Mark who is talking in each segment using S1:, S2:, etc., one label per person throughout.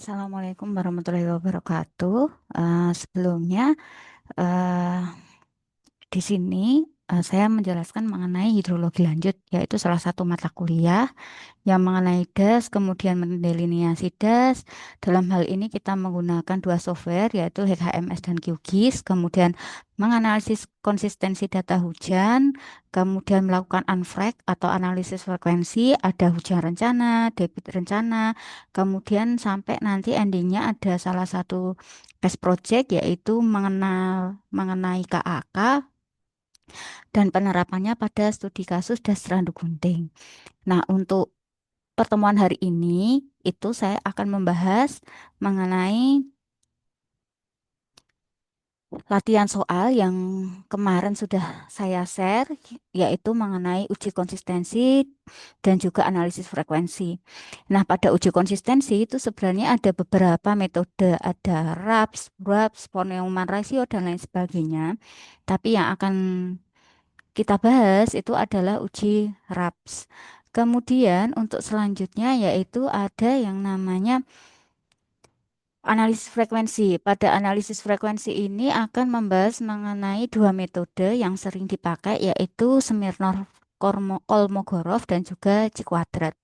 S1: Assalamualaikum warahmatullahi wabarakatuh. Sebelumnya, eh, di sini saya menjelaskan mengenai hidrologi lanjut, yaitu salah satu mata kuliah yang mengenai das, kemudian mendelineasi das. Dalam hal ini kita menggunakan dua software, yaitu HMS dan QGIS, kemudian menganalisis konsistensi data hujan, kemudian melakukan unfrag atau analisis frekuensi, ada hujan rencana, debit rencana, kemudian sampai nanti endingnya ada salah satu case project, yaitu mengenai KAK dan penerapannya pada studi kasus das Randu Gunting. Nah, untuk pertemuan hari ini itu saya akan membahas mengenai latihan soal yang kemarin sudah saya share, yaitu mengenai uji konsistensi dan juga analisis frekuensi. Nah, pada uji konsistensi itu sebenarnya ada beberapa metode, ada RAPS, RAPS, von Neumann ratio, dan lain sebagainya. Tapi yang akan kita bahas itu adalah uji RAPS. Kemudian untuk selanjutnya yaitu ada yang namanya analisis frekuensi. Pada analisis frekuensi ini akan membahas mengenai dua metode yang sering dipakai yaitu Smirnov-Kolmogorov dan juga Q-quadrat.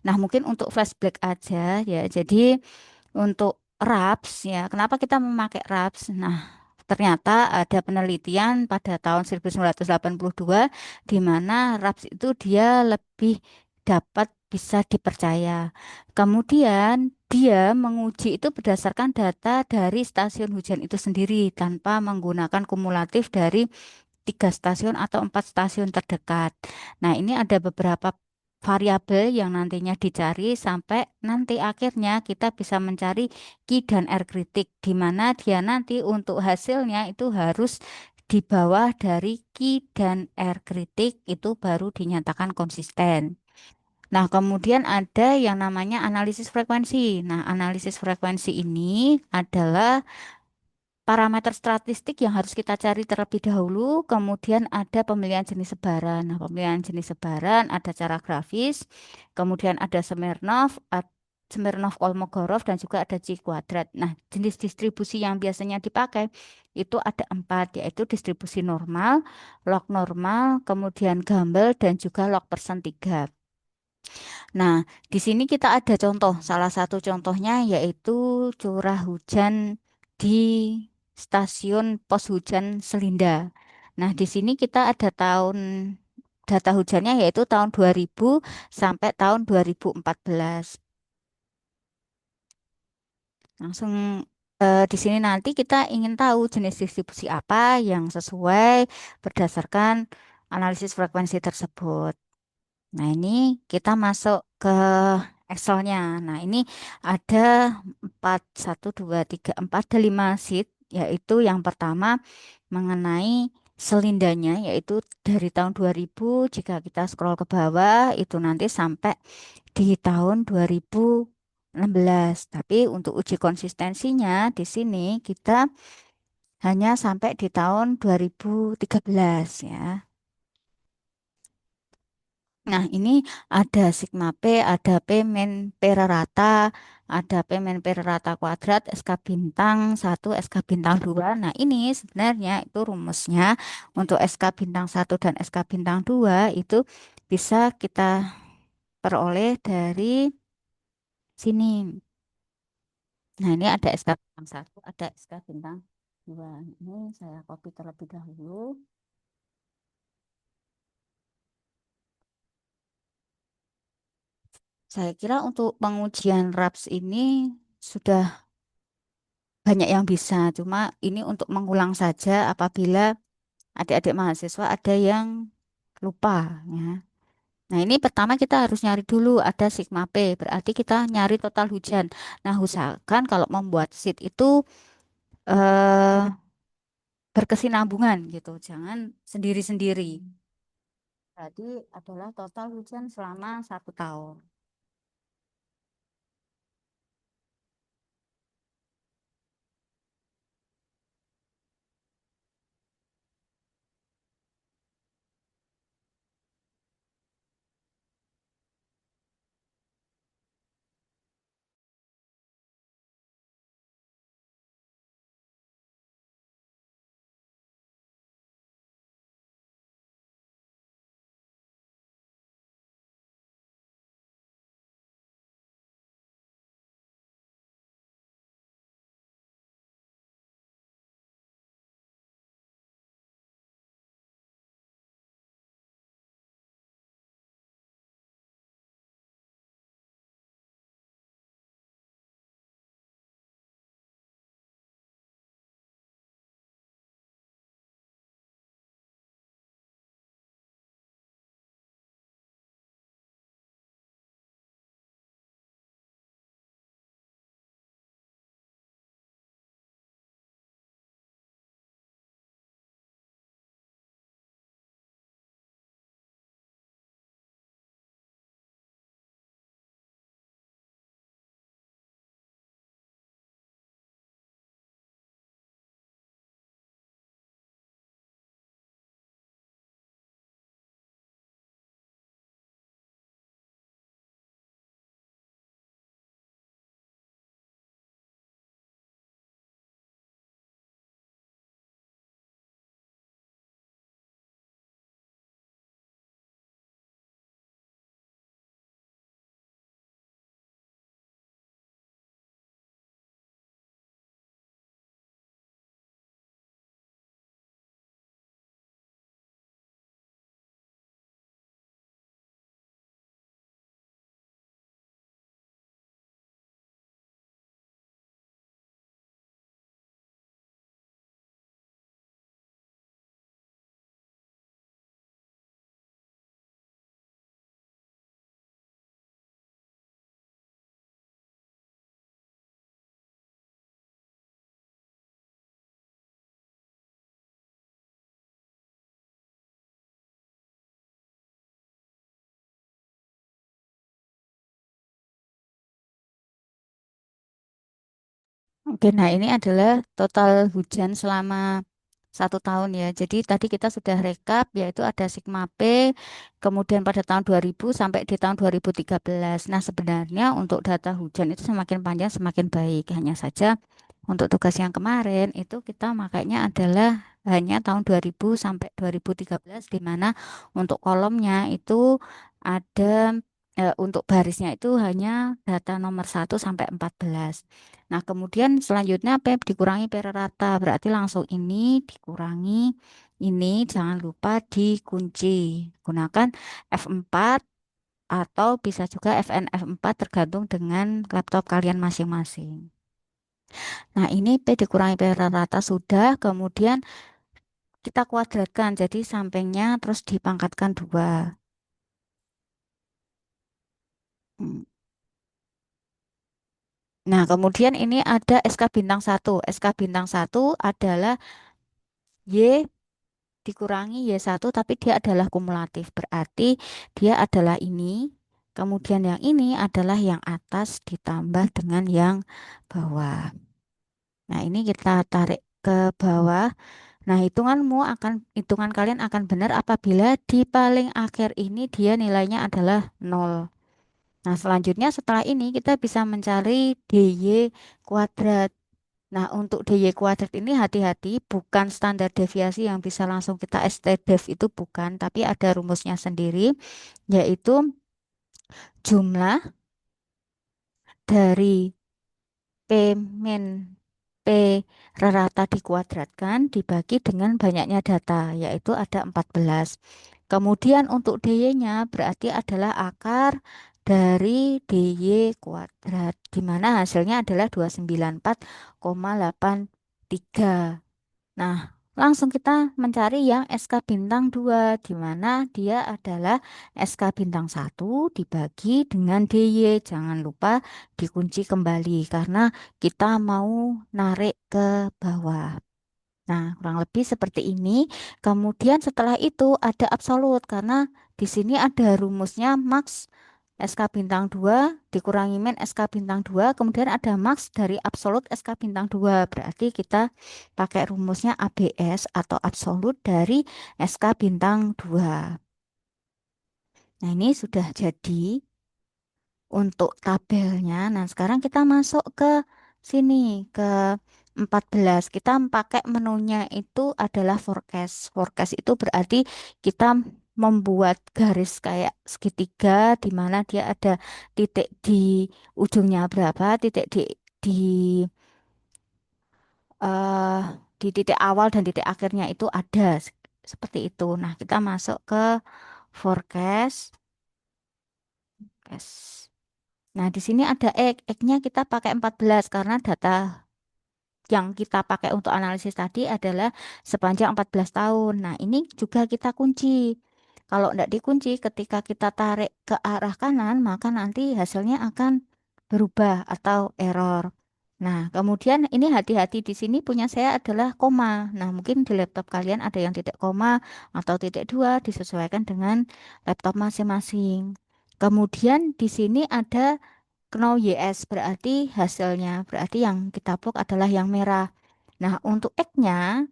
S1: Nah, mungkin untuk flashback aja ya. Jadi untuk RAPS ya, kenapa kita memakai RAPS? Nah, ternyata ada penelitian pada tahun 1982 di mana RAPS itu dia lebih dapat bisa dipercaya. Kemudian dia menguji itu berdasarkan data dari stasiun hujan itu sendiri tanpa menggunakan kumulatif dari tiga stasiun atau empat stasiun terdekat. Nah, ini ada beberapa variabel yang nantinya dicari sampai nanti akhirnya kita bisa mencari Q dan R kritik, di mana dia nanti untuk hasilnya itu harus di bawah dari Q dan R kritik itu baru dinyatakan konsisten. Nah, kemudian ada yang namanya analisis frekuensi. Nah, analisis frekuensi ini adalah parameter statistik yang harus kita cari terlebih dahulu, kemudian ada pemilihan jenis sebaran. Nah, pemilihan jenis sebaran ada cara grafis, kemudian ada Smirnov, Kolmogorov, dan juga ada C kuadrat. Nah, jenis distribusi yang biasanya dipakai itu ada empat, yaitu distribusi normal, log normal, kemudian Gumbel, dan juga log persen 3. Nah, di sini kita ada contoh. Salah satu contohnya yaitu curah hujan di stasiun pos hujan Selinda. Nah, di sini kita ada data hujannya yaitu tahun 2000 sampai tahun 2014. Langsung di sini nanti kita ingin tahu jenis distribusi apa yang sesuai berdasarkan analisis frekuensi tersebut. Nah, ini kita masuk ke Excelnya. Nah, ini ada 4, 1, 2, 3, 4, ada 5 sheet, yaitu yang pertama mengenai selindanya, yaitu dari tahun 2000, jika kita scroll ke bawah, itu nanti sampai di tahun 2016. Tapi untuk uji konsistensinya, di sini kita hanya sampai di tahun 2013 ya. Nah, ini ada sigma P, ada P min P rata, ada P min P rata kuadrat, SK bintang 1, SK bintang 2. Nah, ini sebenarnya itu rumusnya untuk SK bintang 1 dan SK bintang 2 itu bisa kita peroleh dari sini. Nah, ini ada SK bintang 1, ada SK bintang 2. Ini saya copy terlebih dahulu. Saya kira untuk pengujian RAPS ini sudah banyak yang bisa, cuma ini untuk mengulang saja apabila adik-adik mahasiswa ada yang lupa ya. Nah, ini pertama kita harus nyari dulu ada sigma P, berarti kita nyari total hujan. Nah, usahakan kalau membuat sheet itu eh, berkesinambungan gitu, jangan sendiri-sendiri. Berarti adalah total hujan selama 1 tahun. Oke, nah ini adalah total hujan selama 1 tahun ya. Jadi tadi kita sudah rekap yaitu ada sigma P, kemudian pada tahun 2000 sampai di tahun 2013. Nah sebenarnya untuk data hujan itu semakin panjang semakin baik. Hanya saja untuk tugas yang kemarin itu kita makanya adalah hanya tahun 2000 sampai 2013 di mana untuk kolomnya itu ada untuk barisnya itu hanya data nomor 1 sampai 14. Nah, kemudian selanjutnya P dikurangi per rata, berarti langsung ini dikurangi ini, jangan lupa dikunci. Gunakan F4 atau bisa juga FNF4 tergantung dengan laptop kalian masing-masing. Nah, ini P dikurangi per rata sudah, kemudian kita kuadratkan, jadi sampingnya terus dipangkatkan 2. Hmm. Nah, kemudian ini ada SK bintang satu. SK bintang satu adalah Y dikurangi Y1 tapi dia adalah kumulatif. Berarti dia adalah ini. Kemudian yang ini adalah yang atas ditambah dengan yang bawah. Nah, ini kita tarik ke bawah. Nah, hitungan kalian akan benar apabila di paling akhir ini dia nilainya adalah 0. Nah, selanjutnya setelah ini kita bisa mencari DY kuadrat. Nah, untuk DY kuadrat ini hati-hati, bukan standar deviasi yang bisa langsung kita STDEV itu bukan, tapi ada rumusnya sendiri, yaitu jumlah dari P min P rata dikuadratkan dibagi dengan banyaknya data, yaitu ada 14. Kemudian untuk DY-nya berarti adalah akar dari DY kuadrat, di mana hasilnya adalah 294,83. Nah, langsung kita mencari yang SK bintang 2 di mana dia adalah SK bintang 1 dibagi dengan DY. Jangan lupa dikunci kembali karena kita mau narik ke bawah. Nah, kurang lebih seperti ini. Kemudian setelah itu ada absolut karena di sini ada rumusnya max SK bintang 2 dikurangi min SK bintang 2, kemudian ada max dari absolut SK bintang 2. Berarti kita pakai rumusnya ABS atau absolut dari SK bintang 2. Nah, ini sudah jadi untuk tabelnya. Nah, sekarang kita masuk ke sini, ke 14. Kita pakai menunya itu adalah forecast. Forecast itu berarti kita membuat garis kayak segitiga di mana dia ada titik di ujungnya berapa, titik di eh di titik awal dan titik akhirnya itu ada seperti itu. Nah, kita masuk ke forecast. Yes. Nah, di sini ada X. X-nya kita pakai 14 karena data yang kita pakai untuk analisis tadi adalah sepanjang 14 tahun. Nah, ini juga kita kunci. Kalau tidak dikunci, ketika kita tarik ke arah kanan, maka nanti hasilnya akan berubah atau error. Nah, kemudian ini hati-hati di sini punya saya adalah koma. Nah, mungkin di laptop kalian ada yang titik koma atau titik dua, disesuaikan dengan laptop masing-masing. Kemudian di sini ada Know YS berarti hasilnya, berarti yang kita book adalah yang merah. Nah, untuk X-nya,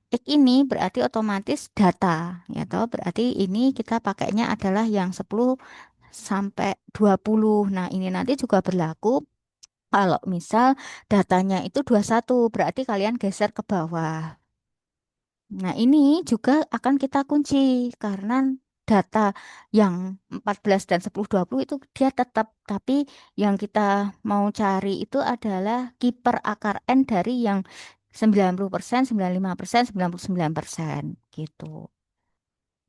S1: X ini berarti otomatis data, ya toh. Berarti ini kita pakainya adalah yang 10 sampai 20. Nah, ini nanti juga berlaku kalau misal datanya itu 21, berarti kalian geser ke bawah. Nah, ini juga akan kita kunci karena data yang 14 dan 10 20 itu dia tetap, tapi yang kita mau cari itu adalah kiper akar N dari yang 90%, 95%, 99% gitu.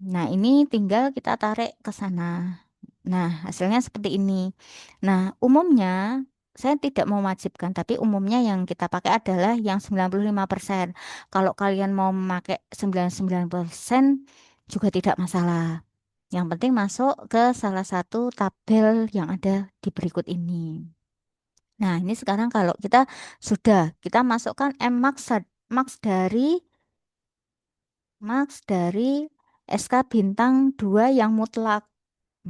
S1: Nah, ini tinggal kita tarik ke sana. Nah, hasilnya seperti ini. Nah, umumnya saya tidak mewajibkan, tapi umumnya yang kita pakai adalah yang 95%. Kalau kalian mau memakai 99% juga tidak masalah. Yang penting masuk ke salah satu tabel yang ada di berikut ini. Nah, ini sekarang kalau kita masukkan max dari SK bintang 2 yang mutlak.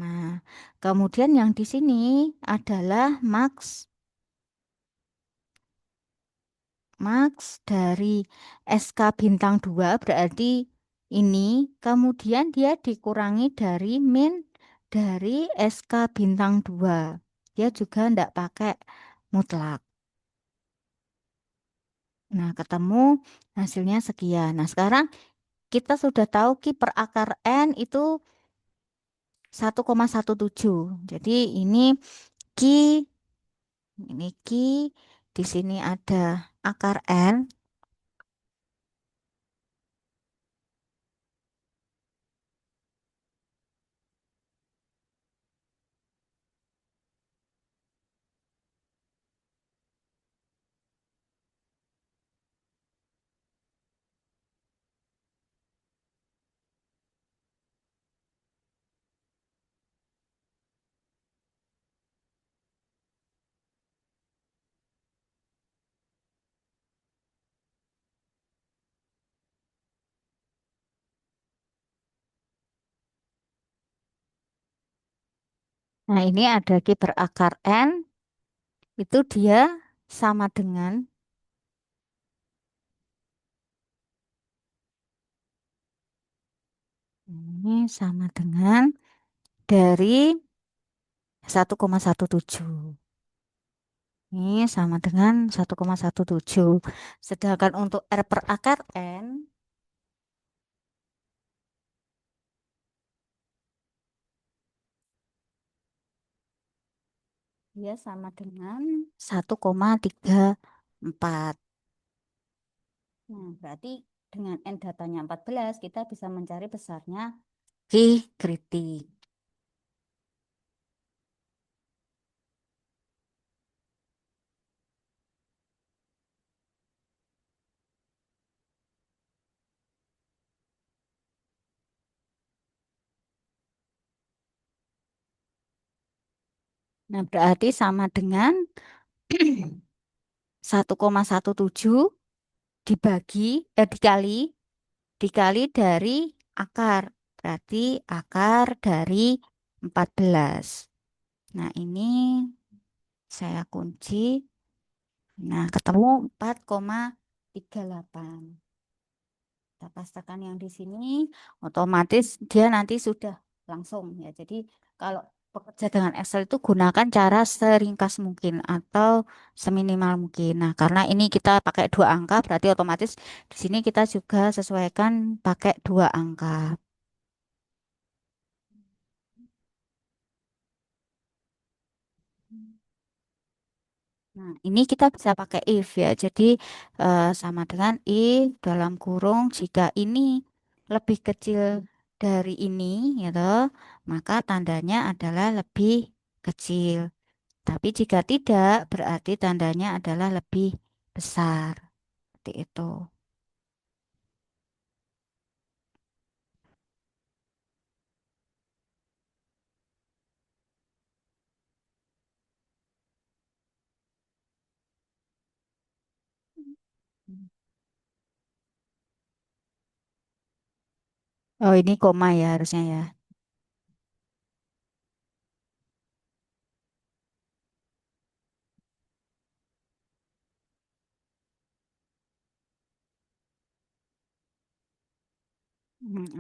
S1: Nah, kemudian yang di sini adalah max Max dari SK bintang 2 berarti ini, kemudian dia dikurangi dari min dari SK bintang 2. Dia juga ndak pakai mutlak. Nah, ketemu hasilnya sekian. Nah, sekarang kita sudah tahu Ki per akar N itu 1,17. Jadi Ki, ini Ki, di sini ada akar N. Nah, ini ada Ki berakar N, itu dia sama dengan, ini sama dengan dari 1,17. Ini sama dengan 1,17. Sedangkan untuk R per akar N, dia sama dengan 1,34. Nah, berarti dengan N datanya 14, kita bisa mencari besarnya Ki kritik. Nah, berarti sama dengan 1,17 dikali dari akar. Berarti akar dari 14. Nah, ini saya kunci. Nah, ketemu 4,38. Kita pastikan yang di sini, otomatis dia nanti sudah langsung ya. Jadi kalau bekerja dengan Excel itu gunakan cara seringkas mungkin atau seminimal mungkin. Nah, karena ini kita pakai dua angka, berarti otomatis di sini kita juga sesuaikan pakai dua angka. Nah, ini kita bisa pakai if ya. Jadi sama dengan if dalam kurung jika ini lebih kecil dari ini, gitu, maka tandanya adalah lebih kecil. Tapi jika tidak, berarti tandanya adalah lebih besar. Seperti itu. Oh, ini koma ya harusnya ya.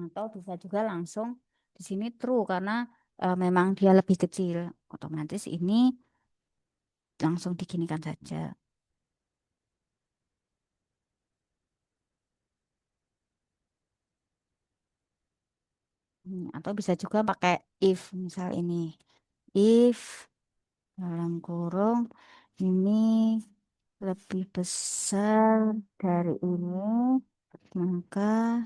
S1: Atau bisa juga langsung di sini true karena memang dia lebih kecil. Otomatis ini langsung diginikan saja. Atau bisa juga pakai if misal ini. If dalam kurung ini lebih besar dari ini, maka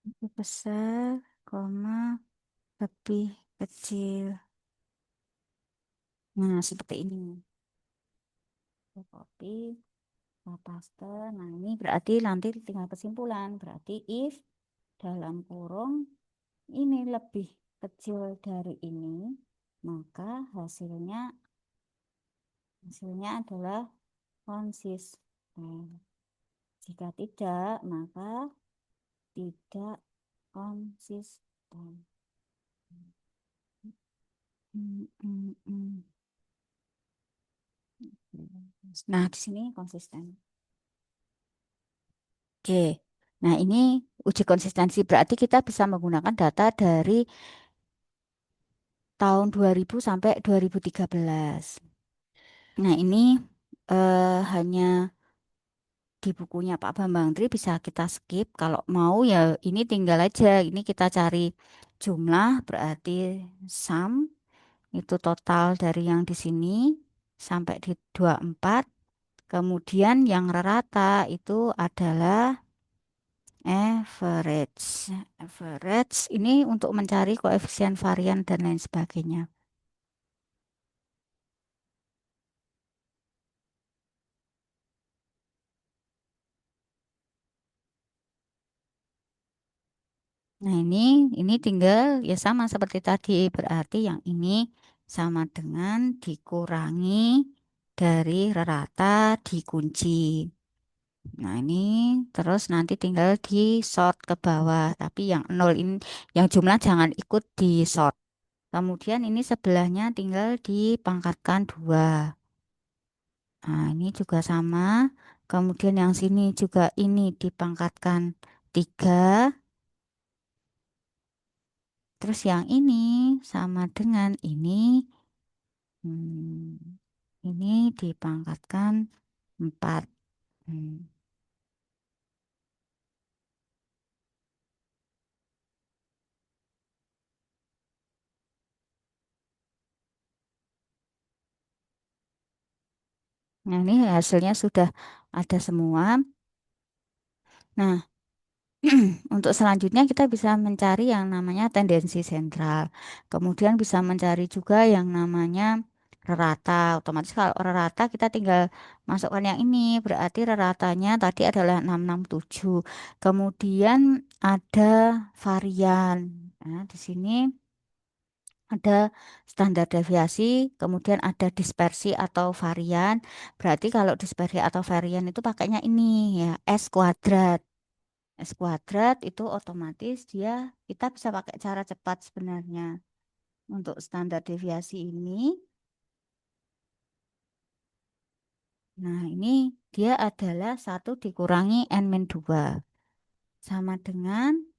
S1: lebih besar, koma, lebih kecil. Nah, seperti ini. Saya copy, saya paste. Nah, ini berarti nanti tinggal kesimpulan. Berarti if dalam kurung ini lebih kecil dari ini, maka hasilnya adalah konsisten. Jika tidak, maka tidak konsisten. Mm, mm, mm. Nah, di sini konsisten. Oke. Nah, ini uji konsistensi berarti kita bisa menggunakan data dari tahun 2000 sampai 2013. Nah, ini hanya di bukunya Pak Bambang Tri bisa kita skip. Kalau mau ya ini tinggal aja. Ini kita cari jumlah berarti sum itu total dari yang di sini sampai di 24. Kemudian yang rata itu adalah average. Average ini untuk mencari koefisien varian dan lain sebagainya. Nah, ini tinggal ya sama seperti tadi, berarti yang ini sama dengan dikurangi dari rata dikunci. Nah, ini terus nanti tinggal di sort ke bawah, tapi yang nol ini yang jumlah jangan ikut di sort. Kemudian ini sebelahnya tinggal dipangkatkan 2. Nah, ini juga sama. Kemudian yang sini juga ini dipangkatkan 3. Terus yang ini sama dengan ini. Ini dipangkatkan 4. Hmm. Nah, ini hasilnya sudah ada semua. Nah, untuk selanjutnya kita bisa mencari yang namanya tendensi sentral. Kemudian bisa mencari juga yang namanya rata. Otomatis kalau rata kita tinggal masukkan yang ini. Berarti ratanya tadi adalah 667. Kemudian ada varian. Nah, di sini ada standar deviasi, kemudian ada dispersi atau varian. Berarti kalau dispersi atau varian itu pakainya ini ya, S kuadrat. S kuadrat itu otomatis dia kita bisa pakai cara cepat sebenarnya. Untuk standar deviasi ini, nah ini dia adalah 1 dikurangi N-2. Sama dengan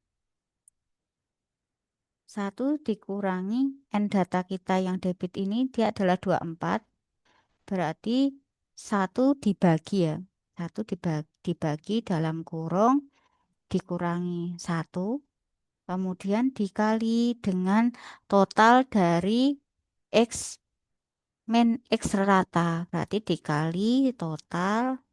S1: 1 dikurangi N data kita yang debit ini dia adalah 24. Berarti 1 dibagi ya. 1 dibagi dalam kurung dikurangi 1. Kemudian dikali dengan total dari X min X rata. Berarti dikali total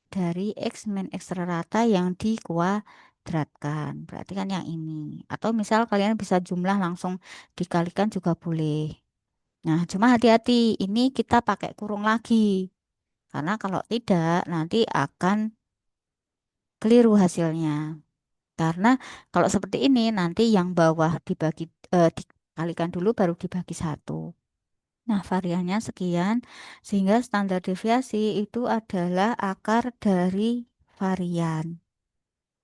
S1: dari X min X rata yang dikuadratkan. Berarti kan yang ini. Atau misal kalian bisa jumlah langsung dikalikan juga boleh. Nah, cuma hati-hati. Ini kita pakai kurung lagi. Karena kalau tidak, nanti akan keliru hasilnya. Karena kalau seperti ini, nanti yang bawah dikalikan dulu baru dibagi 1. Nah, variannya sekian, sehingga standar deviasi itu adalah akar dari varian.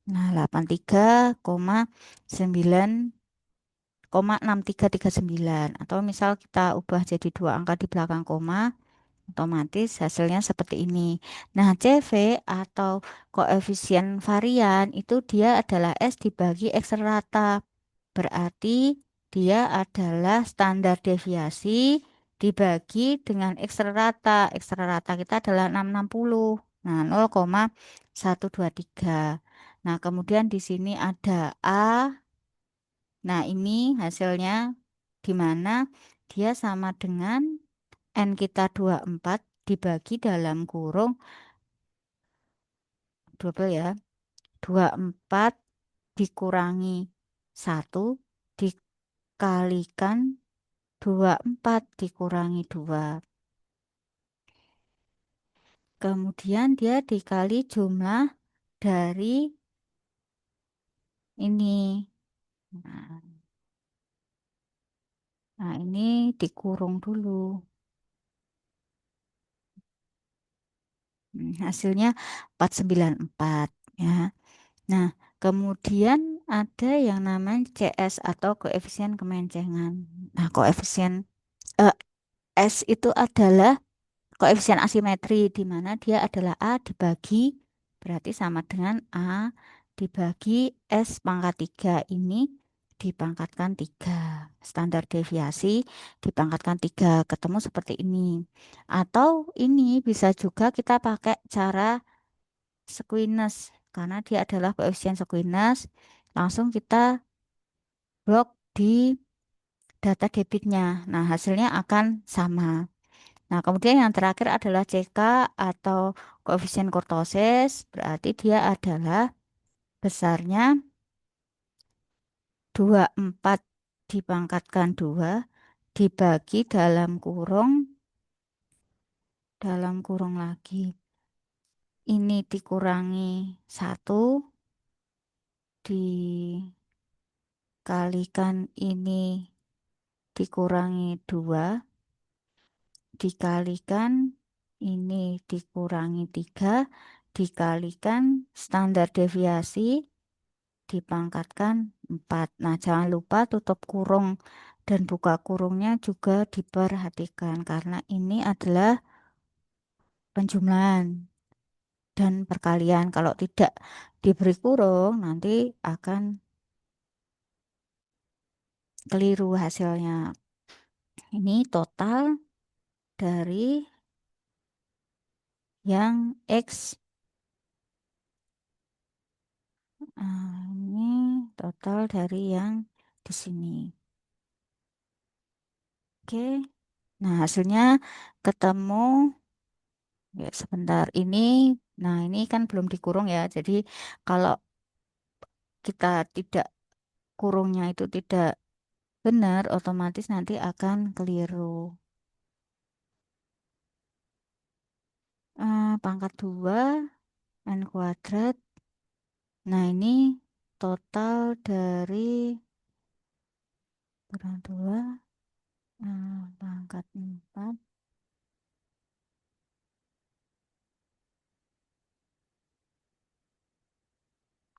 S1: Nah, 83,9,6339. Atau misal kita ubah jadi 2 angka di belakang koma, otomatis hasilnya seperti ini. Nah, CV atau koefisien varian itu dia adalah S dibagi X rata. Berarti dia adalah standar deviasi dibagi dengan X rata. X rata kita adalah 660. Nah, 0,123. Nah, kemudian di sini ada A. Nah, ini hasilnya di mana dia sama dengan N kita 24 dibagi dalam kurung double ya. 24 dikurangi 1 dikalikan 24 dikurangi 2. Kemudian dia dikali jumlah dari ini. Nah, ini dikurung dulu. Hasilnya 494 ya. Nah, kemudian ada yang namanya CS atau koefisien kemencengan. Nah, eh, S itu adalah koefisien asimetri di mana dia adalah A dibagi berarti sama dengan A dibagi S pangkat 3 ini dipangkatkan 3. Standar deviasi dipangkatkan 3 ketemu seperti ini. Atau ini bisa juga kita pakai cara Squiness karena dia adalah koefisien Squiness. Langsung kita blok di data debitnya. Nah, hasilnya akan sama. Nah, kemudian yang terakhir adalah CK atau koefisien kurtosis, berarti dia adalah besarnya 24 dipangkatkan 2 dibagi dalam kurung lagi. Ini dikurangi 1 dikalikan ini dikurangi 2 dikalikan ini dikurangi 3 dikalikan standar deviasi dipangkatkan 4. Nah, jangan lupa tutup kurung dan buka kurungnya juga diperhatikan karena ini adalah penjumlahan dan perkalian. Kalau tidak diberi kurung, nanti akan keliru hasilnya. Ini total dari yang X. Ini total dari yang di sini. Oke. Nah, hasilnya ketemu. Ya, sebentar. Nah ini kan belum dikurung ya. Jadi kalau kita tidak kurungnya itu tidak benar, otomatis nanti akan keliru. Pangkat 2 N kuadrat. Nah ini total dari kurang 2 pangkat 4.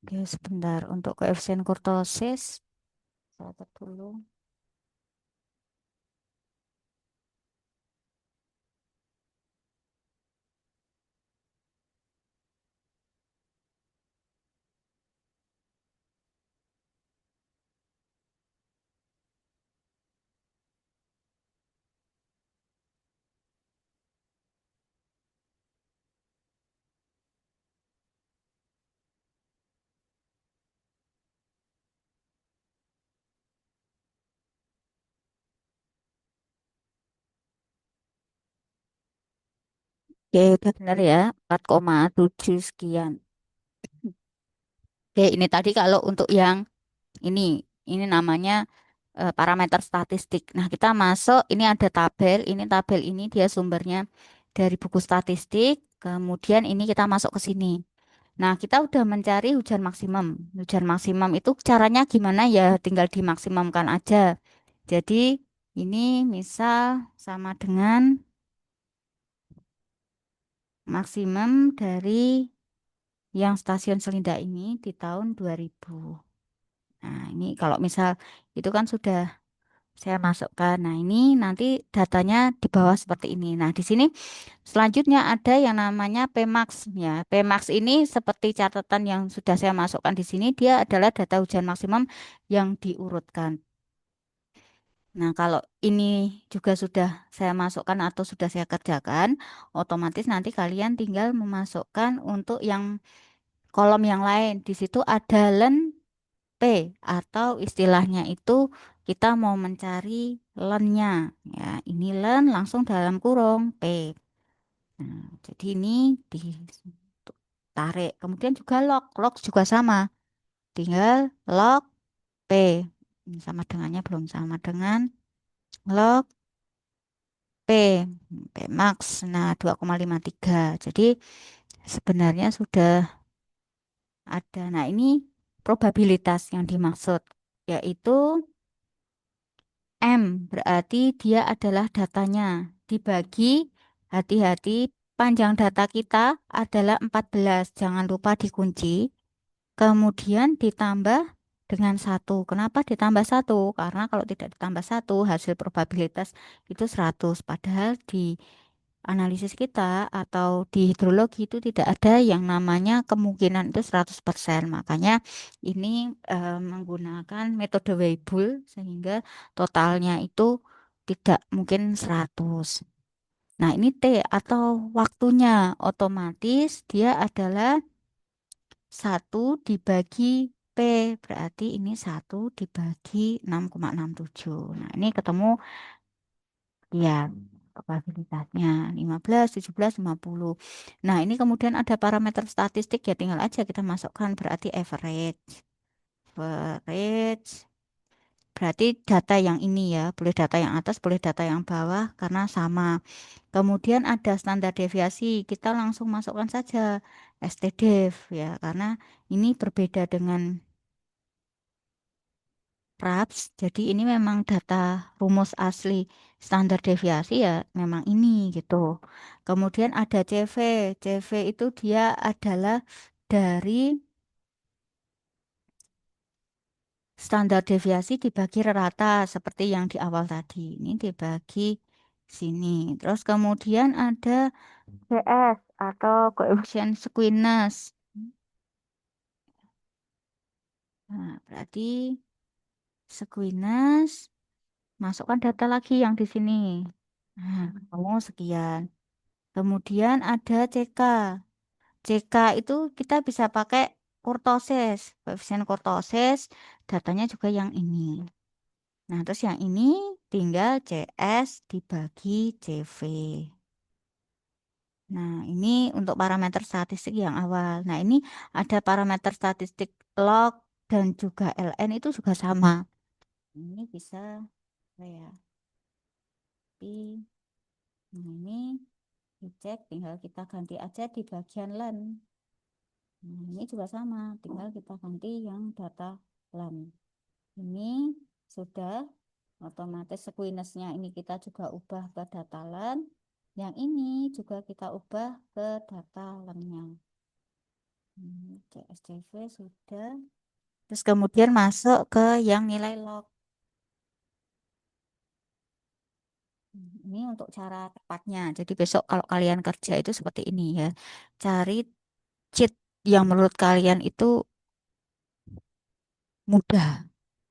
S1: Oke, sebentar. Untuk koefisien kurtosis, saya catat dulu. Oke, udah benar ya. 4,7 sekian. Oke, ini tadi kalau untuk yang ini, ini namanya parameter statistik. Nah, kita masuk, ini ada tabel ini dia sumbernya dari buku statistik, kemudian ini kita masuk ke sini. Nah, kita udah mencari hujan maksimum. Hujan maksimum itu caranya gimana ya? Tinggal dimaksimumkan aja. Jadi, ini misal sama dengan maksimum dari yang stasiun Selinda ini di tahun 2000. Nah, ini kalau misal itu kan sudah saya masukkan. Nah, ini nanti datanya di bawah seperti ini. Nah, di sini selanjutnya ada yang namanya Pmax ya. Pmax ini seperti catatan yang sudah saya masukkan di sini, dia adalah data hujan maksimum yang diurutkan. Nah, kalau ini juga sudah saya masukkan atau sudah saya kerjakan, otomatis nanti kalian tinggal memasukkan untuk yang kolom yang lain. Di situ ada len P atau istilahnya itu kita mau mencari lennya ya ini len langsung dalam kurung P. Nah, jadi ini ditarik kemudian juga log juga sama tinggal log P. Ini sama dengannya belum sama dengan log P P max nah 2,53 jadi sebenarnya sudah ada. Nah ini probabilitas yang dimaksud yaitu M berarti dia adalah datanya dibagi hati-hati panjang data kita adalah 14. Jangan lupa dikunci. Kemudian ditambah dengan satu. Kenapa ditambah satu? Karena kalau tidak ditambah satu, hasil probabilitas itu 100. Padahal di analisis kita atau di hidrologi itu tidak ada yang namanya kemungkinan itu 100%. Makanya ini menggunakan metode Weibull sehingga totalnya itu tidak mungkin 100. Nah, ini T atau waktunya otomatis dia adalah satu dibagi P, berarti ini satu dibagi 6,67. Nah, ini ketemu ya probabilitasnya 15, 17, 50. Nah, ini kemudian ada parameter statistik ya tinggal aja kita masukkan berarti average. Average berarti data yang ini ya, boleh data yang atas, boleh data yang bawah karena sama. Kemudian ada standar deviasi, kita langsung masukkan saja STDEV ya, karena ini berbeda dengan RAPS. Jadi ini memang data rumus asli standar deviasi ya, memang ini gitu. Kemudian ada CV. CV itu dia adalah dari standar deviasi dibagi rata seperti yang di awal tadi. Ini dibagi sini. Terus kemudian ada CS atau coefficient squeamish. Nah, berarti squeamish, masukkan data lagi yang di sini. Nah, kamu sekian. Kemudian ada CK. CK itu kita bisa pakai kurtosis. Koefisien kurtosis, datanya juga yang ini. Nah, terus yang ini tinggal CS dibagi CV. Nah, ini untuk parameter statistik yang awal. Nah, ini ada parameter statistik log dan juga ln itu juga sama. Ini bisa ya, tapi nah ini dicek tinggal kita ganti aja di bagian len. Nah, ini juga sama, tinggal kita ganti yang data len. Ini sudah otomatis squeamish-nya ini kita juga ubah ke data len. Yang ini juga kita ubah ke data lennya. CSCV sudah. Terus kemudian masuk ke yang nilai log. Ini untuk cara tepatnya. Jadi besok kalau kalian kerja itu seperti ini ya. Cari cheat yang menurut kalian itu mudah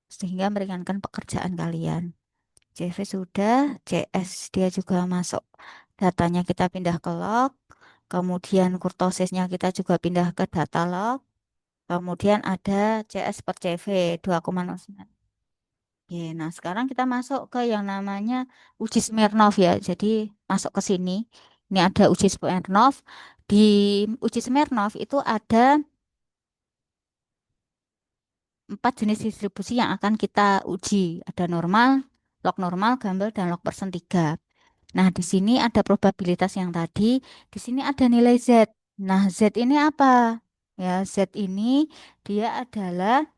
S1: sehingga meringankan pekerjaan kalian. CV sudah, CS dia juga masuk. Datanya kita pindah ke log. Kemudian kurtosisnya kita juga pindah ke data log. Kemudian ada CS per CV 2,09. Oke, nah sekarang kita masuk ke yang namanya uji Smirnov ya. Jadi masuk ke sini. Ini ada uji Smirnov. Di uji Smirnov itu ada 4 jenis distribusi yang akan kita uji. Ada normal, log normal, gambar, dan log persen 3. Nah, di sini ada probabilitas yang tadi. Di sini ada nilai Z. Nah, Z ini apa? Ya, Z ini dia adalah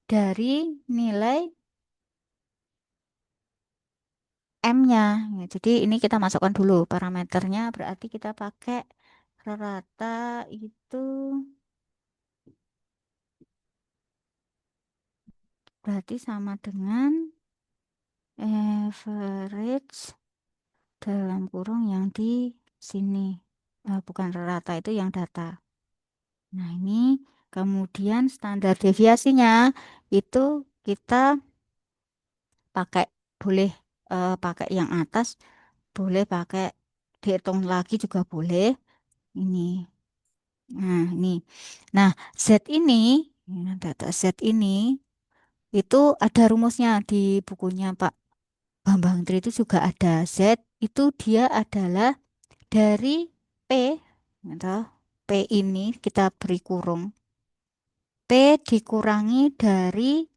S1: dari nilai M-nya. Ya, jadi ini kita masukkan dulu parameternya. Berarti kita pakai rata itu berarti sama dengan average dalam kurung yang di sini. Bukan rata itu yang data. Nah, ini kemudian standar deviasinya itu kita pakai boleh pakai yang atas, boleh pakai dihitung lagi juga boleh. Ini. Nah, ini. Nah, Z ini, ya, data Z ini itu ada rumusnya di bukunya Pak Bambang Tri itu juga ada. Z itu dia adalah dari P, atau P ini kita beri kurung. P dikurangi dari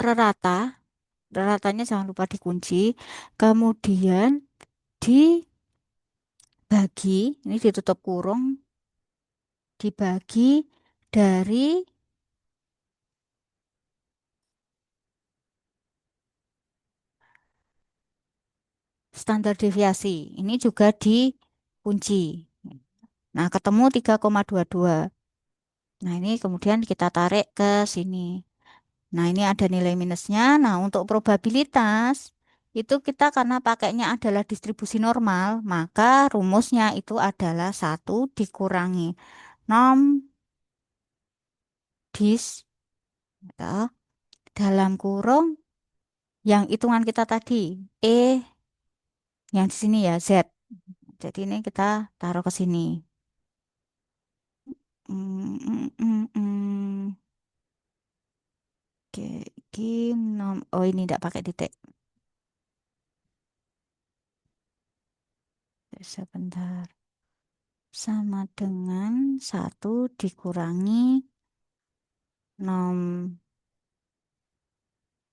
S1: rata, ratanya jangan lupa dikunci. Kemudian dibagi, ini ditutup kurung, dibagi dari standar deviasi. Ini juga dikunci. Nah, ketemu 3,22. Nah, ini kemudian kita tarik ke sini. Nah, ini ada nilai minusnya. Nah, untuk probabilitas itu kita karena pakainya adalah distribusi normal, maka rumusnya itu adalah satu dikurangi nom dis ya, dalam kurung yang hitungan kita tadi yang di sini ya Z. Jadi ini kita taruh ke sini. Hmm. Oke, oh ini tidak pakai titik. Sebentar. Sama dengan satu dikurangi nom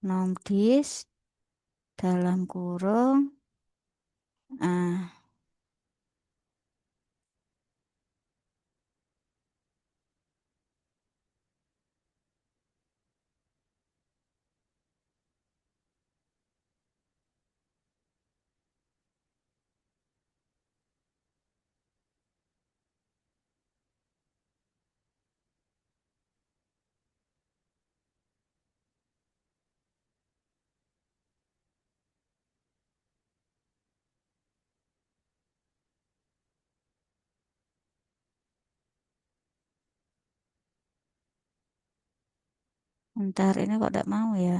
S1: nom dis dalam kurung ah bentar ini kok tidak mau ya.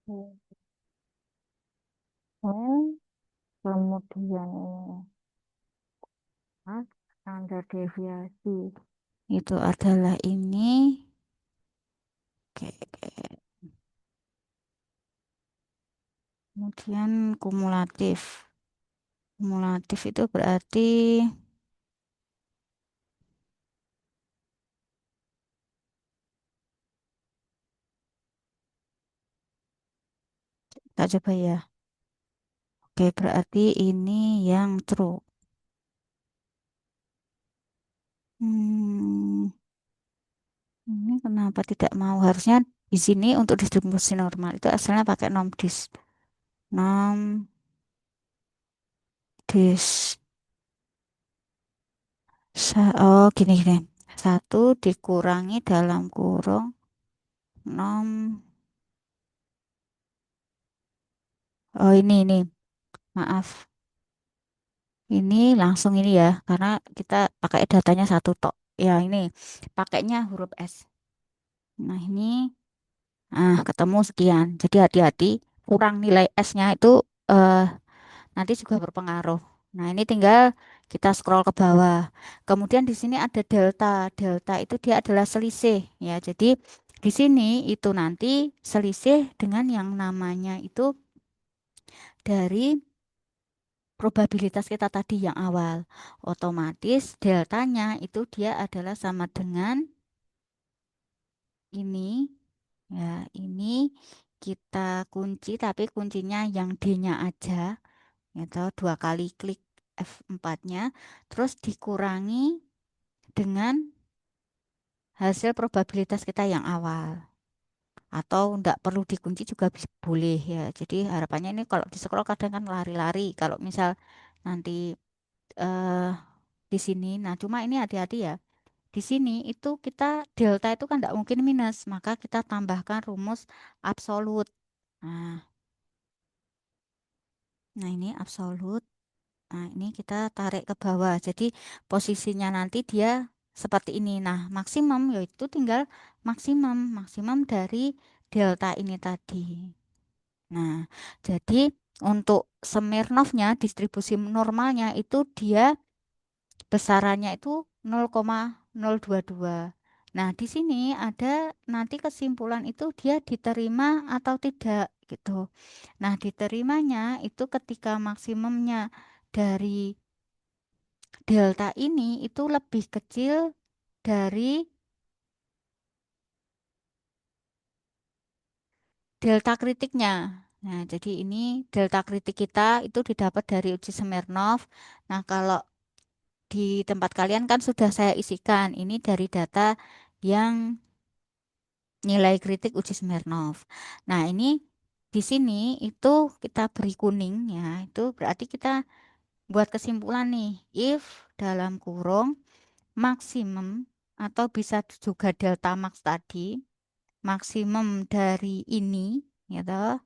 S1: Hmm. Oh, kemudian ini standar deviasi itu adalah ini. Oke, oke. Kemudian kumulatif. Kumulatif itu berarti kita coba ya. Oke, berarti ini yang true. Hmm, ini kenapa tidak mau? Harusnya di sini untuk distribusi normal itu asalnya pakai nom dis. Nom dis. Oh, gini gini. Satu dikurangi dalam kurung nom. Oh, ini. Maaf. Ini langsung ini ya, karena kita pakai datanya satu tok. Ya, ini pakainya huruf S. Nah, ini ketemu sekian. Jadi hati-hati, kurang nilai S-nya itu eh, nanti juga berpengaruh. Nah, ini tinggal kita scroll ke bawah. Kemudian di sini ada delta. Delta itu dia adalah selisih ya. Jadi di sini itu nanti selisih dengan yang namanya itu dari probabilitas kita tadi yang awal. Otomatis deltanya itu dia adalah sama dengan ini ya, ini kita kunci tapi kuncinya yang D-nya aja gitu, dua kali klik F4-nya, terus dikurangi dengan hasil probabilitas kita yang awal. Atau enggak perlu dikunci juga boleh ya. Jadi harapannya ini kalau di scroll kadang kan lari-lari. Kalau misal nanti eh di sini, nah cuma ini hati-hati ya. Di sini itu kita delta itu kan enggak mungkin minus, maka kita tambahkan rumus absolut. Nah, nah ini absolut. Nah, ini kita tarik ke bawah. Jadi posisinya nanti dia seperti ini. Nah, maksimum yaitu tinggal maksimum dari delta ini tadi. Nah, jadi untuk Smirnovnya distribusi normalnya itu dia besarannya itu 0,022. Nah, di sini ada nanti kesimpulan itu dia diterima atau tidak gitu. Nah, diterimanya itu ketika maksimumnya dari delta ini itu lebih kecil dari delta kritiknya. Nah, jadi ini delta kritik kita itu didapat dari uji Smirnov. Nah, kalau di tempat kalian kan sudah saya isikan. Ini dari data yang nilai kritik uji Smirnov. Nah, ini di sini itu kita beri kuning ya. Itu berarti kita buat kesimpulan nih. If dalam kurung maksimum atau bisa juga delta max tadi, maksimum dari ini gitu.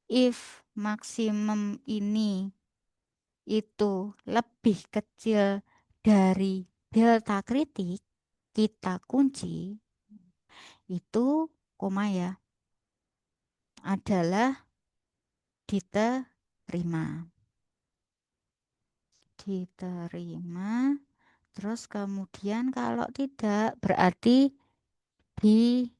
S1: If maksimum ini itu lebih kecil dari delta kritik, kita kunci itu koma ya adalah diterima. Diterima. Terus kemudian kalau tidak berarti ditolak.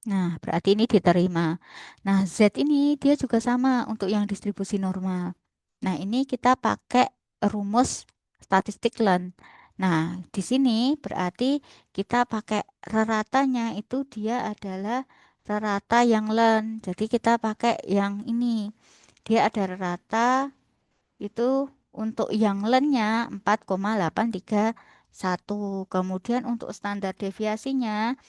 S1: Nah, berarti ini diterima. Nah, Z ini dia juga sama untuk yang distribusi normal. Nah, ini kita pakai rumus statistik Ln. Nah, di sini berarti kita pakai reratanya itu dia adalah rerata yang Ln. Jadi kita pakai yang ini. Dia ada rerata itu untuk yang Ln-nya 4,831. Kemudian untuk standar deviasinya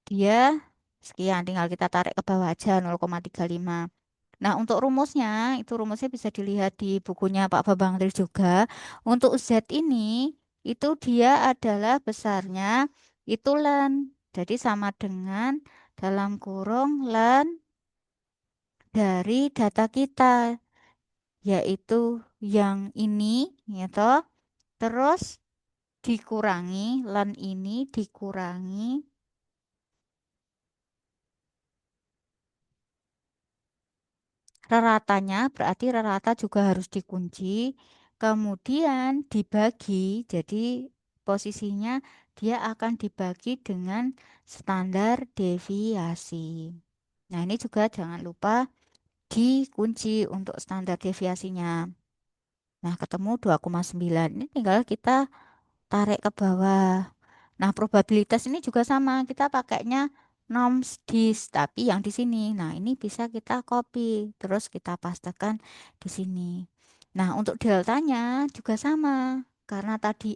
S1: dia sekian, tinggal kita tarik ke bawah aja 0,35. Nah, untuk rumusnya, itu rumusnya bisa dilihat di bukunya Pak Bambang Tri juga. Untuk Z ini, itu dia adalah besarnya itu ln. Jadi sama dengan dalam kurung ln dari data kita, yaitu yang ini, ya toh. Terus dikurangi, ln ini dikurangi reratanya, berarti rerata juga harus dikunci. Kemudian dibagi, jadi posisinya dia akan dibagi dengan standar deviasi. Nah, ini juga jangan lupa dikunci untuk standar deviasinya. Nah, ketemu 2,9. Ini tinggal kita tarik ke bawah. Nah, probabilitas ini juga sama. Kita pakainya norms dis, tapi yang di sini. Nah, ini bisa kita copy, terus kita pastekan di sini. Nah, untuk deltanya juga sama. Karena tadi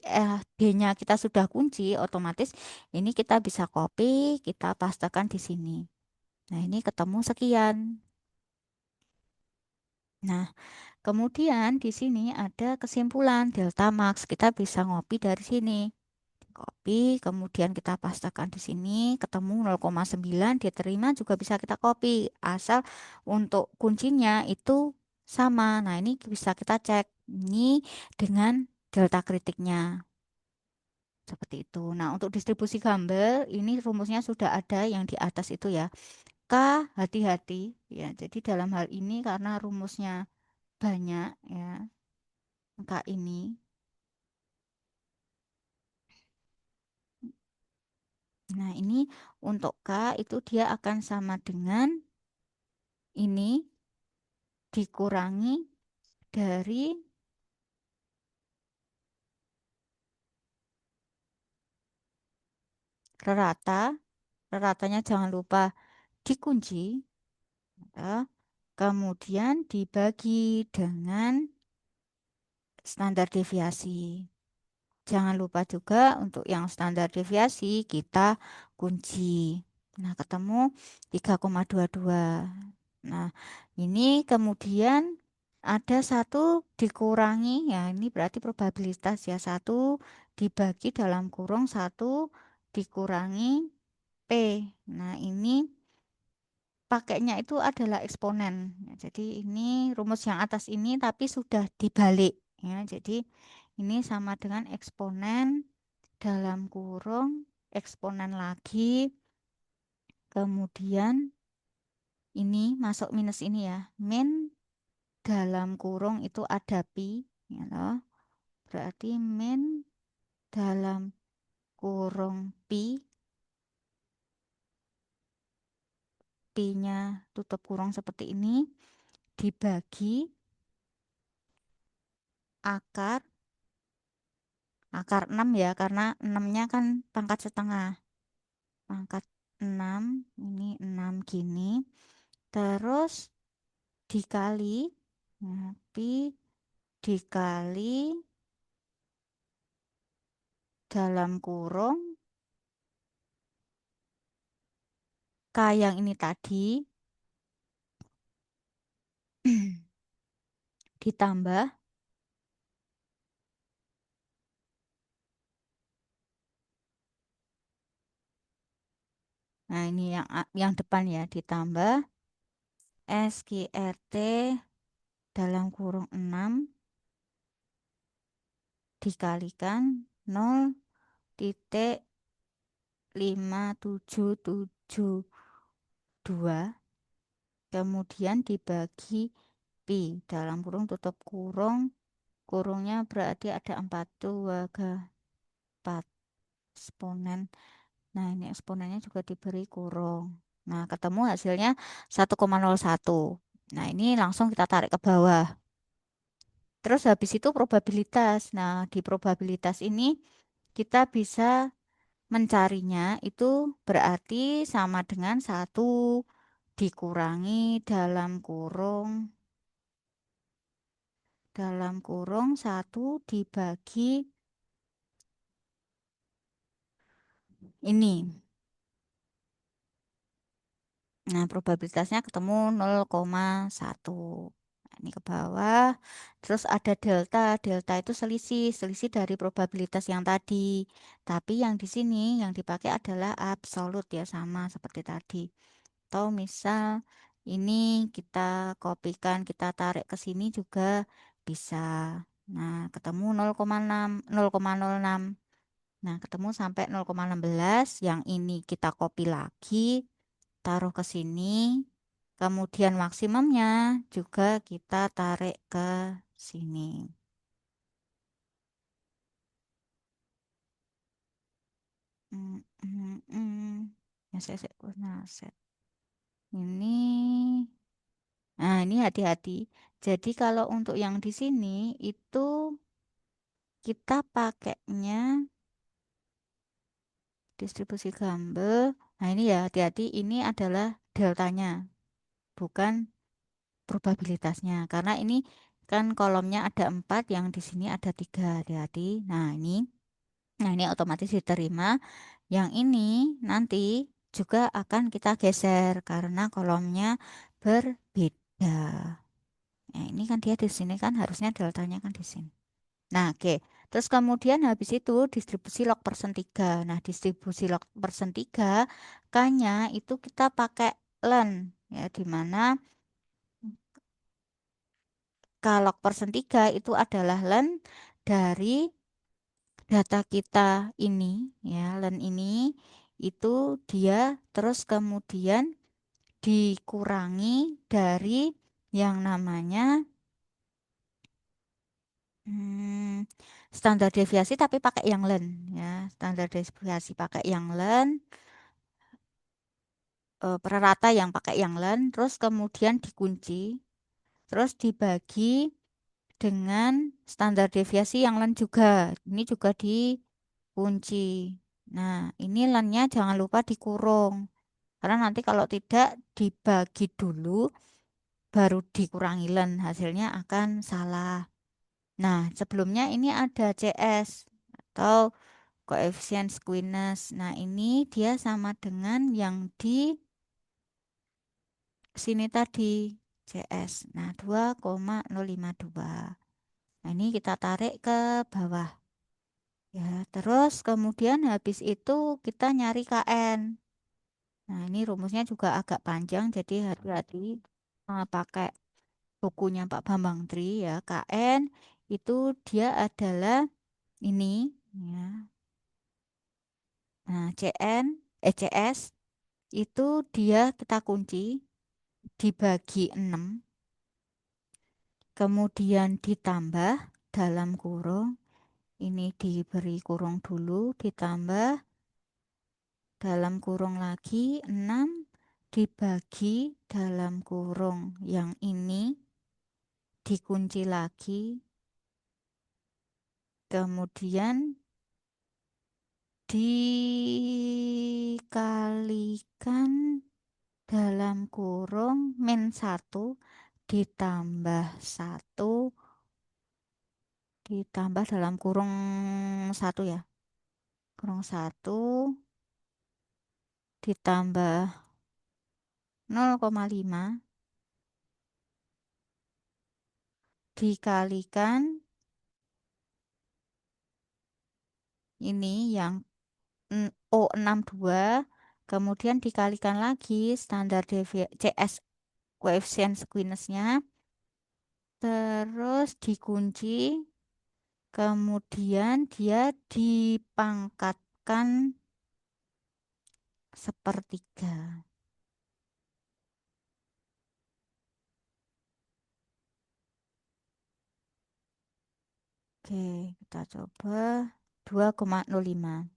S1: D-nya kita sudah kunci, otomatis ini kita bisa copy, kita pastekan di sini. Nah, ini ketemu sekian. Nah, kemudian di sini ada kesimpulan delta max. Kita bisa ngopi dari sini. Copy, kemudian kita pastekan di sini, ketemu 0,9, diterima juga bisa kita copy, asal untuk kuncinya itu sama. Nah, ini bisa kita cek ini dengan delta kritiknya. Seperti itu. Nah, untuk distribusi gambar, ini rumusnya sudah ada yang di atas itu ya. K, hati-hati ya. Jadi dalam hal ini karena rumusnya banyak ya, K ini. Nah, ini untuk K itu dia akan sama dengan ini dikurangi dari rata, ratanya jangan lupa dikunci, ya. Kemudian dibagi dengan standar deviasi. Jangan lupa juga untuk yang standar deviasi kita kunci. Nah, ketemu 3,22. Nah, ini kemudian ada satu dikurangi, ya ini berarti probabilitas ya. Satu dibagi dalam kurung satu dikurangi P. Nah, ini pakainya itu adalah eksponen. Ya, jadi ini rumus yang atas ini tapi sudah dibalik. Ya, jadi ini sama dengan eksponen dalam kurung eksponen lagi. Kemudian ini masuk minus ini ya. Min dalam kurung itu ada pi. Ya loh. Berarti min dalam kurung pi. Pi-nya tutup kurung seperti ini. Dibagi akar 6 ya, karena 6-nya kan pangkat setengah. pangkat 6, ini 6 gini. Terus dikali, nah, pi dikali dalam kurung K yang ini tadi ditambah, nah ini yang depan ya, ditambah SQRT dalam kurung 6 dikalikan 0,5772, kemudian dibagi pi dalam kurung tutup kurung, kurungnya berarti ada 4 2 4 eksponen. Nah, ini eksponennya juga diberi kurung. Nah, ketemu hasilnya 1,01. Nah, ini langsung kita tarik ke bawah. Terus habis itu probabilitas. Nah, di probabilitas ini kita bisa mencarinya itu berarti sama dengan 1 dikurangi dalam kurung 1 dibagi ini. Nah, probabilitasnya ketemu 0,1. Nah, ini ke bawah. Terus ada delta. Delta itu selisih dari probabilitas yang tadi. Tapi yang di sini yang dipakai adalah absolut ya, sama seperti tadi. Atau misal ini kita kopikan, kita tarik ke sini juga bisa. Nah, ketemu 0,6, 0,06. Nah, ketemu sampai 0,16. Yang ini kita copy lagi, taruh ke sini. Kemudian maksimumnya juga kita tarik ke sini. Hmm, hmm, hmm. Ya, saya punya set. Ini, nah ini hati-hati. Jadi kalau untuk yang di sini itu kita pakainya distribusi gambar. Nah ini ya hati-hati. Ini adalah deltanya, bukan probabilitasnya. Karena ini kan kolomnya ada 4, yang di sini ada 3. Hati-hati. Nah ini otomatis diterima. Yang ini nanti juga akan kita geser karena kolomnya berbeda. Nah, ini kan dia di sini kan harusnya deltanya kan di sini. Nah, oke. Terus kemudian habis itu distribusi log persen 3. Nah, distribusi log persen 3 K-nya itu kita pakai len ya, di mana K log persen 3 itu adalah len dari data kita ini ya, len ini itu dia terus kemudian dikurangi dari yang namanya hmm, standar deviasi tapi pakai yang len ya, standar deviasi pakai yang len, prerata yang pakai yang len, terus kemudian dikunci, terus dibagi dengan standar deviasi yang len juga, ini juga dikunci. Nah, ini lennya jangan lupa dikurung karena nanti kalau tidak dibagi dulu baru dikurangi len hasilnya akan salah. Nah, sebelumnya ini ada CS atau koefisien squeeness. Nah, ini dia sama dengan yang di sini tadi, CS. Nah, 2,052. Nah, ini kita tarik ke bawah. Ya, terus kemudian habis itu kita nyari KN. Nah, ini rumusnya juga agak panjang, jadi hati-hati pakai bukunya Pak Bambang Tri ya. KN itu dia adalah ini ya. Nah, CS itu dia kita kunci dibagi 6, kemudian ditambah dalam kurung, ini diberi kurung dulu, ditambah dalam kurung lagi 6 dibagi dalam kurung yang ini dikunci lagi, kemudian dikalikan dalam kurung min satu ditambah satu ditambah dalam kurung satu ya. Kurung satu ditambah 0,5 dikalikan ini yang O62 kemudian dikalikan lagi standar deviasi CS koefisien squiness-nya terus dikunci kemudian dia dipangkatkan sepertiga. Oke, kita coba 2,05.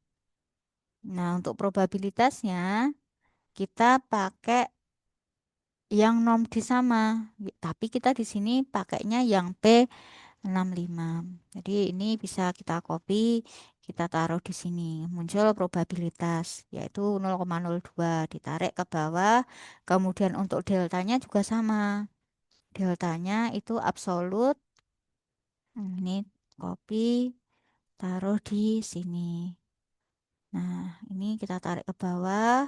S1: Nah, untuk probabilitasnya kita pakai yang norm di sama, tapi kita di sini pakainya yang P65. Jadi ini bisa kita copy, kita taruh di sini. Muncul probabilitas yaitu 0,02 ditarik ke bawah. Kemudian untuk deltanya juga sama. Deltanya itu absolut. Ini copy, taruh di sini. Nah, ini kita tarik ke bawah.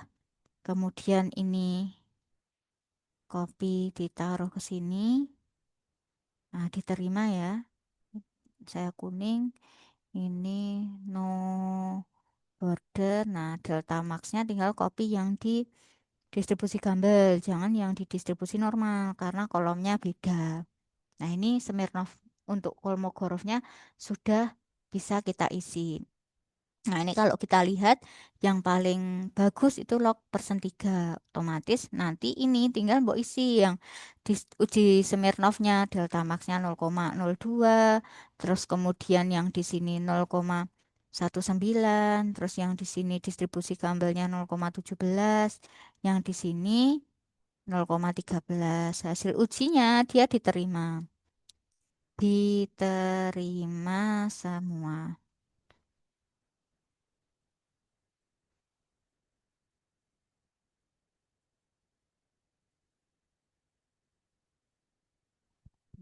S1: Kemudian ini copy ditaruh ke sini. Nah, diterima ya. Saya kuning. Ini no border. Nah, delta maxnya tinggal copy yang di distribusi gambar. Jangan yang di distribusi normal. Karena kolomnya beda. Nah, ini Smirnov untuk Kolmogorovnya sudah bisa kita isi. Nah, ini kalau kita lihat yang paling bagus itu log persen 3 otomatis nanti ini tinggal mbok isi yang di uji Smirnovnya delta maxnya 0,02 terus kemudian yang di sini 0,19 terus yang di sini distribusi gambarnya 0,17 yang di sini 0,13 hasil ujinya dia diterima semua.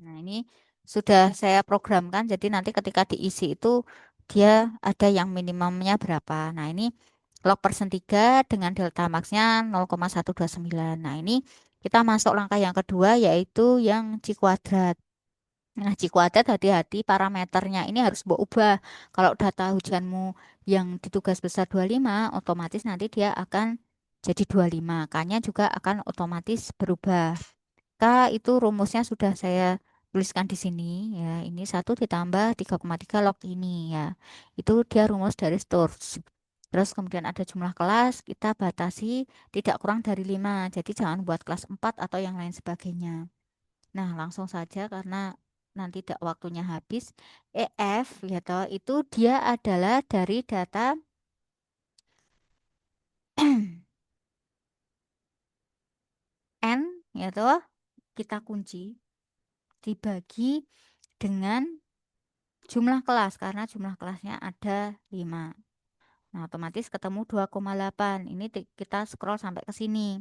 S1: Nah, ini sudah saya programkan, jadi nanti ketika diisi itu dia ada yang minimumnya berapa. Nah, ini log persen 3 dengan delta maxnya 0,129. Nah, ini kita masuk langkah yang kedua yaitu yang C kuadrat. Nah, C kuadrat hati-hati parameternya ini harus mbok ubah. Kalau data hujanmu yang di tugas besar 25, otomatis nanti dia akan jadi 25. K-nya juga akan otomatis berubah. K itu rumusnya sudah saya tuliskan di sini ya. Ini 1 ditambah 3,3 log ini ya. Itu dia rumus dari Sturge. Terus kemudian ada jumlah kelas, kita batasi tidak kurang dari 5. Jadi jangan buat kelas 4 atau yang lain sebagainya. Nah, langsung saja karena nanti tidak waktunya habis. EF ya toh, itu dia adalah dari data N ya toh, kita kunci dibagi dengan jumlah kelas karena jumlah kelasnya ada 5. Nah, otomatis ketemu 2,8. Ini kita scroll sampai ke sini.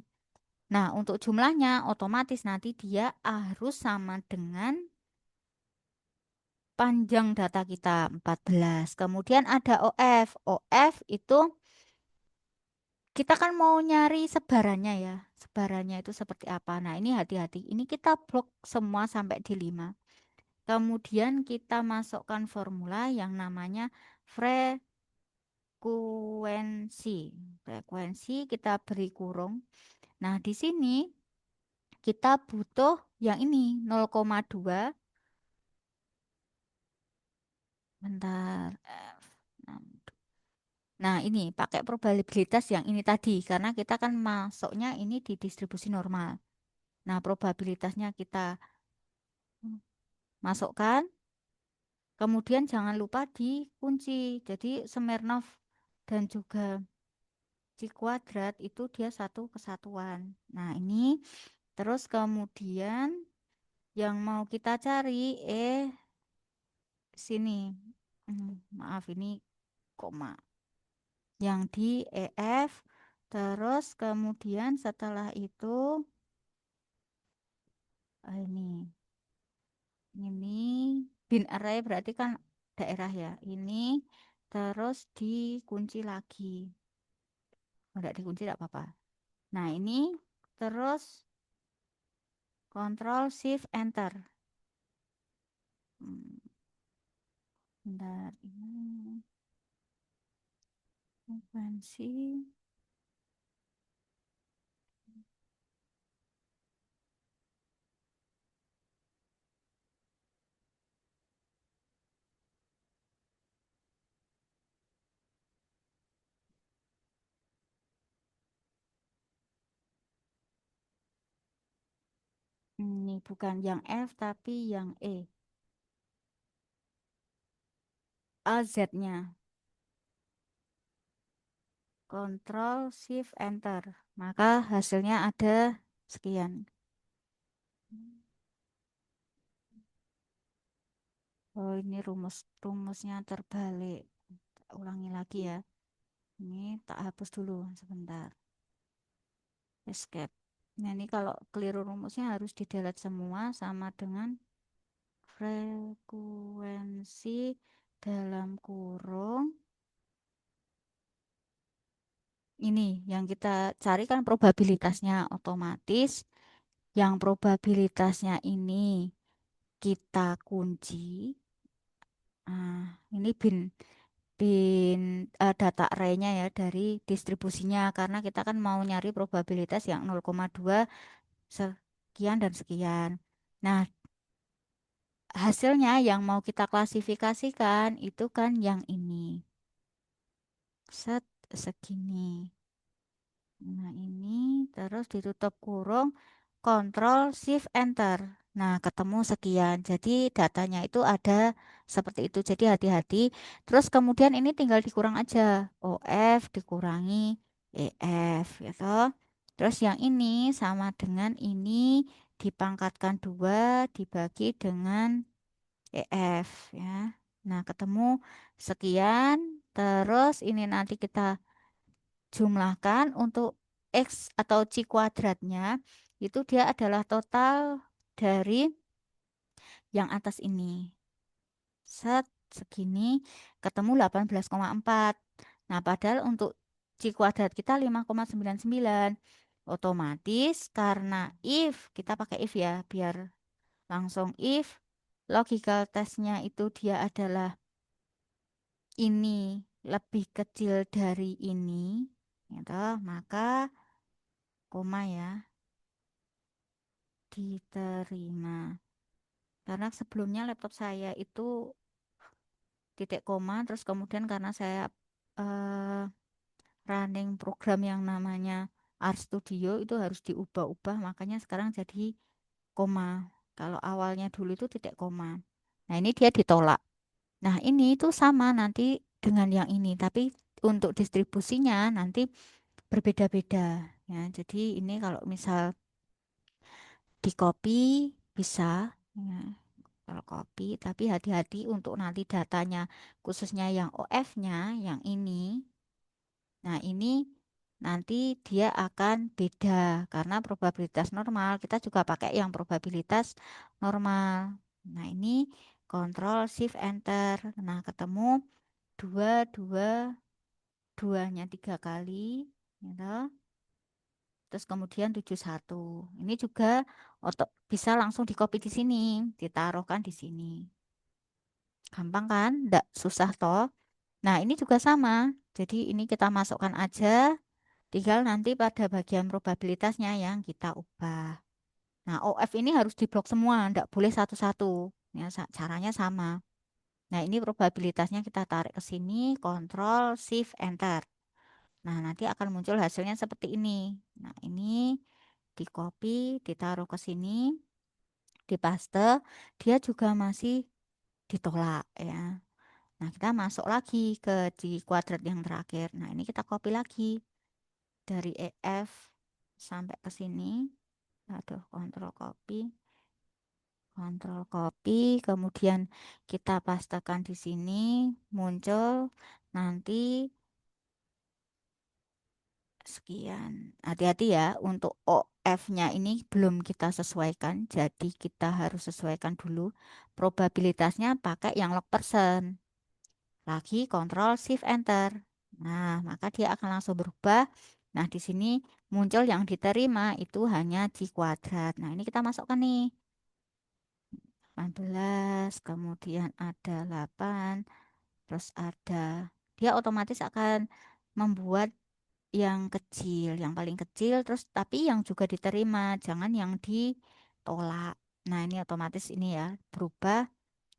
S1: Nah, untuk jumlahnya otomatis nanti dia harus sama dengan panjang data kita 14. Kemudian ada OF. OF itu kita kan mau nyari sebarannya ya. Sebarannya itu seperti apa. Nah, ini hati-hati. Ini kita blok semua sampai di 5. Kemudian kita masukkan formula yang namanya frekuensi. Frekuensi kita beri kurung. Nah, di sini kita butuh yang ini 0,2. Bentar. Nah, ini pakai probabilitas yang ini tadi karena kita kan masuknya ini di distribusi normal. Nah, probabilitasnya kita masukkan. Kemudian jangan lupa dikunci. Jadi Smirnov dan juga C kuadrat itu dia satu kesatuan. Nah, ini terus kemudian yang mau kita cari sini. Maaf ini koma. yang di EF, terus kemudian setelah itu ini bin array berarti kan daerah ya. Ini terus dikunci lagi. Oh, enggak dikunci enggak apa-apa. Nah, ini terus Control Shift Enter. Hmm, bentar, ini frekuensi. Ini bukan yang F tapi yang E. A Z-nya. Control Shift Enter. Maka hasilnya ada sekian. Oh, ini rumusnya terbalik. Ulangi lagi ya. Ini tak hapus dulu sebentar. Escape. Nah, ini kalau keliru rumusnya harus di delete semua sama dengan frekuensi dalam kurung. Ini yang kita cari kan probabilitasnya otomatis. Yang probabilitasnya ini kita kunci. Ah, ini data array-nya ya dari distribusinya karena kita kan mau nyari probabilitas yang 0,2 sekian dan sekian. Nah, hasilnya yang mau kita klasifikasikan itu kan yang ini. Set segini. Nah, ini terus ditutup kurung, Control Shift Enter. Nah, ketemu sekian. Jadi datanya itu ada seperti itu. Jadi hati-hati. Terus kemudian ini tinggal dikurang aja. OF dikurangi EF gitu. Terus yang ini sama dengan ini dipangkatkan 2 dibagi dengan EF ya. Nah, ketemu sekian. Terus ini nanti kita jumlahkan untuk X atau C kuadratnya itu dia adalah total dari yang atas ini. Set segini ketemu 18,4. Nah, padahal untuk C kuadrat kita 5,99. Otomatis karena if kita pakai if ya biar langsung if logical testnya itu dia adalah ini lebih kecil dari ini gitu, maka koma ya diterima. Karena sebelumnya laptop saya itu titik koma, terus kemudian karena saya eh, running program yang namanya RStudio itu harus diubah-ubah, makanya sekarang jadi koma. Kalau awalnya dulu itu titik koma. Nah, ini dia ditolak. Nah, ini itu sama nanti dengan yang ini, tapi untuk distribusinya nanti berbeda-beda ya. Jadi ini kalau misal di copy bisa ya, kalau copy, tapi hati-hati untuk nanti datanya khususnya yang OF-nya yang ini. Nah, ini nanti dia akan beda karena probabilitas normal kita juga pakai yang probabilitas normal. Nah, ini Control Shift Enter. Nah, ketemu dua dua duanya 3 kali gitu. Terus kemudian 71. Ini juga bisa langsung di copy di sini, ditaruhkan di sini. Gampang kan? Nggak susah toh. Nah, ini juga sama. Jadi ini kita masukkan aja, tinggal nanti pada bagian probabilitasnya yang kita ubah. Nah, OF ini harus diblok semua, nggak boleh satu-satu. Ya, caranya sama. Nah, ini probabilitasnya kita tarik ke sini, Control Shift Enter. Nah, nanti akan muncul hasilnya seperti ini. Nah, ini di copy, ditaruh ke sini, dipaste, dia juga masih ditolak ya. Nah, kita masuk lagi ke di kuadrat yang terakhir. Nah, ini kita copy lagi dari EF sampai ke sini. Aduh, kontrol copy, kemudian kita pastekan di sini, muncul nanti Sekian. Hati-hati ya, untuk OF-nya ini belum kita sesuaikan, jadi kita harus sesuaikan dulu. Probabilitasnya pakai yang log persen. Lagi Ctrl Shift Enter. Nah, maka dia akan langsung berubah. Nah, di sini muncul yang diterima itu hanya J kuadrat. Nah, ini kita masukkan nih. 18, kemudian ada 8, terus ada dia otomatis akan membuat yang kecil, yang paling kecil, terus tapi yang juga diterima, jangan yang ditolak. Nah, ini otomatis ini ya berubah.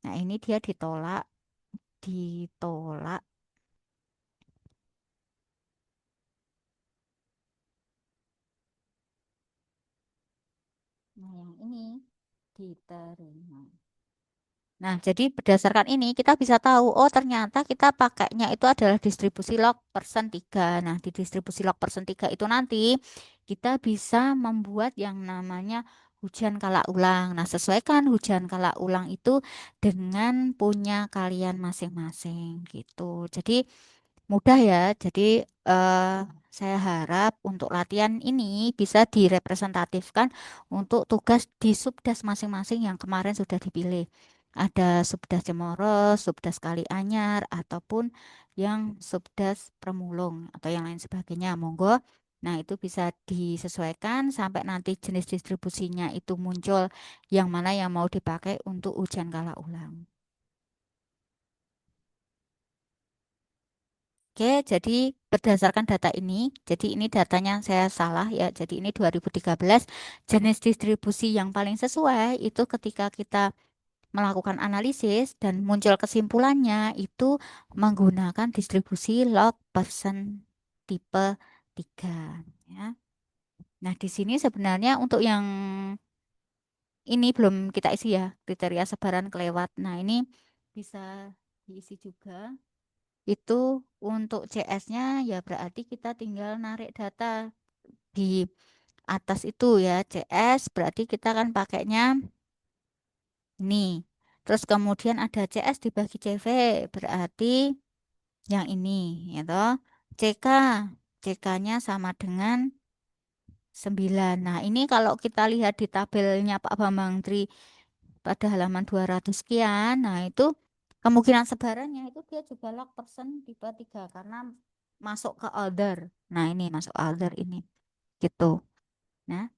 S1: Nah, ini dia ditolak, ditolak. Nah, yang ini diterima. Nah, jadi berdasarkan ini kita bisa tahu, oh ternyata kita pakainya itu adalah distribusi log persen 3. Nah, di distribusi log persen 3 itu nanti kita bisa membuat yang namanya hujan kala ulang. Nah, sesuaikan hujan kala ulang itu dengan punya kalian masing-masing gitu. Jadi mudah ya. Jadi saya harap untuk latihan ini bisa direpresentatifkan untuk tugas di subdas masing-masing yang kemarin sudah dipilih. Ada subdas Cemoro, subdas Kalianyar, ataupun yang subdas Premulung atau yang lain sebagainya. Monggo. Nah, itu bisa disesuaikan sampai nanti jenis distribusinya itu muncul yang mana yang mau dipakai untuk ujian kala ulang. Oke, jadi berdasarkan data ini, jadi ini datanya saya salah ya. Jadi ini 2013 jenis distribusi yang paling sesuai itu ketika kita melakukan analisis dan muncul kesimpulannya itu menggunakan distribusi log persen tipe 3 ya. Nah, di sini sebenarnya untuk yang ini belum kita isi ya, kriteria sebaran kelewat. Nah, ini bisa diisi juga. Itu untuk CS-nya ya berarti kita tinggal narik data di atas itu ya. CS berarti kita kan pakainya ini. Terus kemudian ada CS dibagi CV berarti yang ini ya toh. CK CK-nya sama dengan 9. Nah, ini kalau kita lihat di tabelnya Pak Bambang Tri pada halaman 200 sekian, nah itu kemungkinan sebarannya itu dia juga log persen tipe 3 karena masuk ke order. Nah, ini masuk order ini gitu. Nah,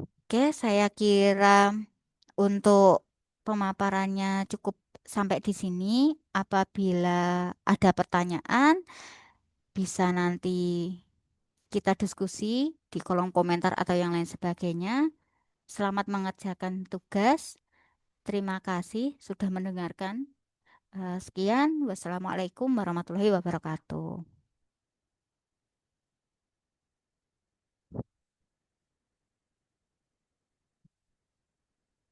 S1: oke, saya kira untuk pemaparannya cukup sampai di sini. Apabila ada pertanyaan, bisa nanti kita diskusi di kolom komentar atau yang lain sebagainya. Selamat mengerjakan tugas. Terima kasih sudah mendengarkan. Sekian, wassalamualaikum warahmatullahi wabarakatuh.